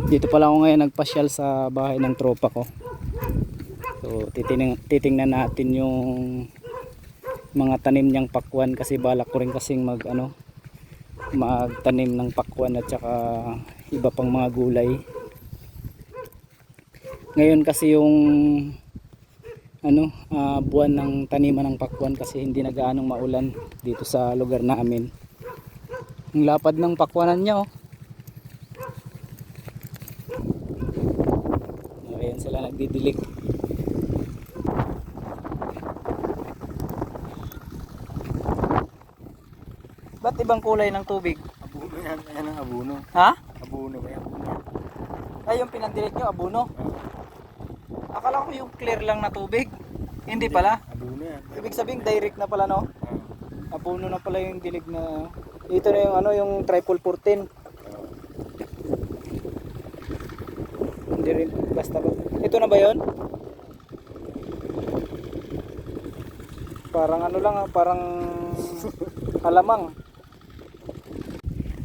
Dito pala ako ngayon nagpasyal sa bahay ng tropa ko. So titingnan natin yung mga tanim niyang pakwan kasi balak ko rin kasing magtanim ng pakwan at saka iba pang mga gulay. Ngayon kasi yung buwan ng taniman ng pakwan kasi hindi na gaanong maulan dito sa lugar namin. Ang lapad ng pakwanan niya, oh. Ayan sila nagdidilig. Ba't ibang kulay ng tubig? Abuno yan, yan ang abuno. Ha? Abuno ba yan? Ay, yung pinandilig nyo, abuno. Akala ko yung clear lang na tubig. Hindi pala. Abuno yan. Ibig sabihin direct na pala, no? Abuno na pala yung dilig na. Ito na yung yung triple 14. Hindi rin basta ba. Ito na ba 'yon? Parang lang, parang halamang.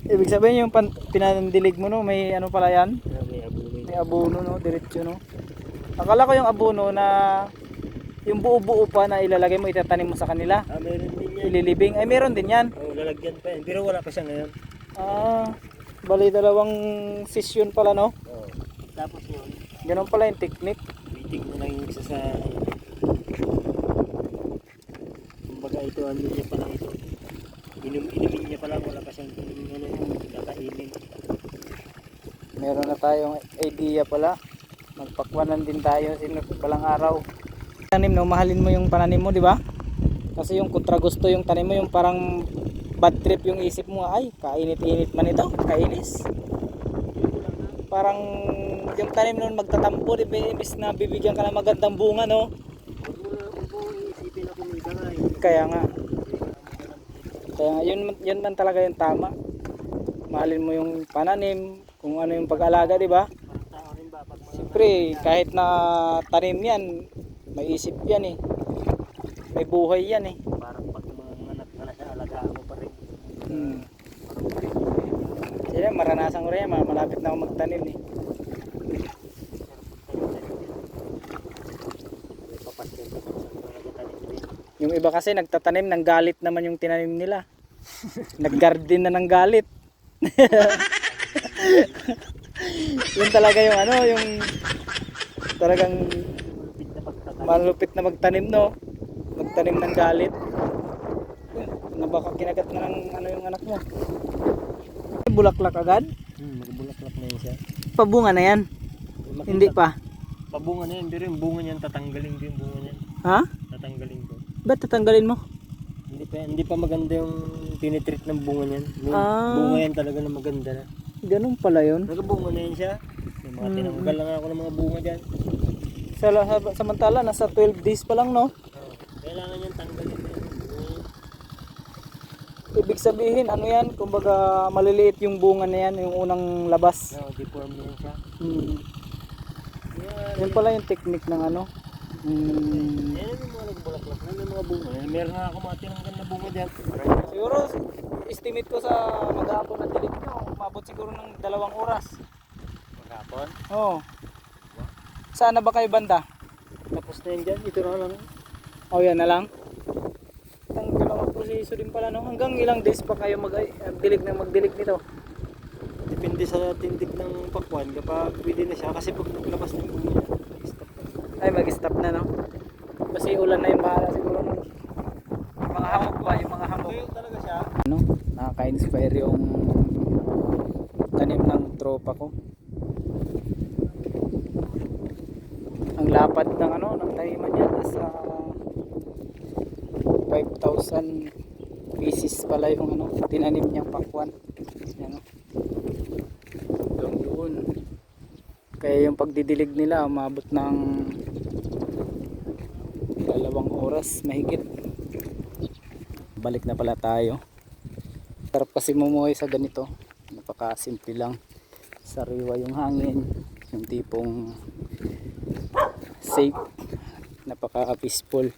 Ibig sabihin yung pinandilig mo, no, may pala yan? May abuno. May abuno, no, diretso, no. Akala ko yung abuno na yung buo-buo pa na ilalagay mo, itatanim mo sa kanila. Meron din yan. Ililibing. Ay, meron din yan. Lalagyan pa yan. Pero wala pa siya ngayon. Bali dalawang session pala, no? Tapos yun, Ganun pala yung technique. waiting mo lang yung isa sa... Kumbaga ito, niya pa lang ito. Inumin niya pa lang, wala pa siyang kakainin. Meron na tayong idea pala. Magpakwanan din tayo balang araw. Tanim, no, mahalin mo yung pananim mo, di ba? Kasi yung kontra gusto yung tanim mo, yung parang bad trip yung isip mo, ay kainit-init man ito, kainis. Parang yung tanim nun magtatampo, di ba? Imbis na bibigyan ka ng magandang bunga, no? Kaya nga yun man talaga yung tama. Mahalin mo yung pananim, kung ano yung pag-alaga, di ba? Siyempre, kahit na tanim yan, may isip yan, eh. May buhay yan, eh. Parang pag mga anak na siya, alagaan mo pa rin. Sila, maranasan ko rin yan, malapit na ako magtanim, eh. Yung iba kasi nagtatanim ng galit naman yung tinanim nila. Nag-garden na ng galit. Yun talaga yung yung talagang malupit na magtanim, no? Magtanim ng galit. Na baka kinagat na ng yung anak mo. Bulaklak agad? Magbulaklak na yun siya. Pabunga na yan? Hindi pa? Pabunga na yan, pero yung bunga niyan tatanggalin ko yung bunga niyan. Ha? Tatanggalin ko. Ba't tatanggalin mo? Hindi pa maganda yung tinitreat ng bunga niyan. Bunga yan talaga na maganda na. Ganun pala yun. Nagabunga na yan siya. May mga tinanggal lang ako ng mga bunga dyan. Samantala, nasa 12 days pa lang, no? Kailangan yan tanggalin na yan. Ibig sabihin, yan? Kumbaga, maliliit yung bunga na yan, yung unang labas. Deform na yan siya. Yan pala yung technique ng Yan yung mga nagbulaklak na yung mga bunga. Meron nga ako mga tinanggal na bunga dyan. Siguro, estimate ko sa maghapon na dilig nyo, umabot siguro ng 2 oras. Maghapon? Oo. Saan na ba kayo banda? Tapos na yan dyan. Ito na lang. Yan na lang. Ang dalawang proseso din pala, no? Hanggang ilang days pa kayo magdilig nito? Depende sa tindig ng pakwan. Kapag pwede na siya. Kasi pag labas na yung bunga niya, mag-stop na. Ay, mag-stop na, no? Kasi ulan na yung bahala siguro, no? Yung mga hamog ba? Yung mga hamog. Ngayon talaga siya. Nakaka-inspire yung tanim ng tropa ko. Ang lapad ng ng taniman niya, nasa 5,000 pieces pala yung tinanim niyang pakwan. Yan, doon. Kaya yung pagdidilig nila umabot ng 2 oras mahigit. Balik na pala tayo. Sarap kasi mumuhay sa ganito. Napakasimple lang. Sariwa yung hangin, yung tipong safe, napaka peaceful.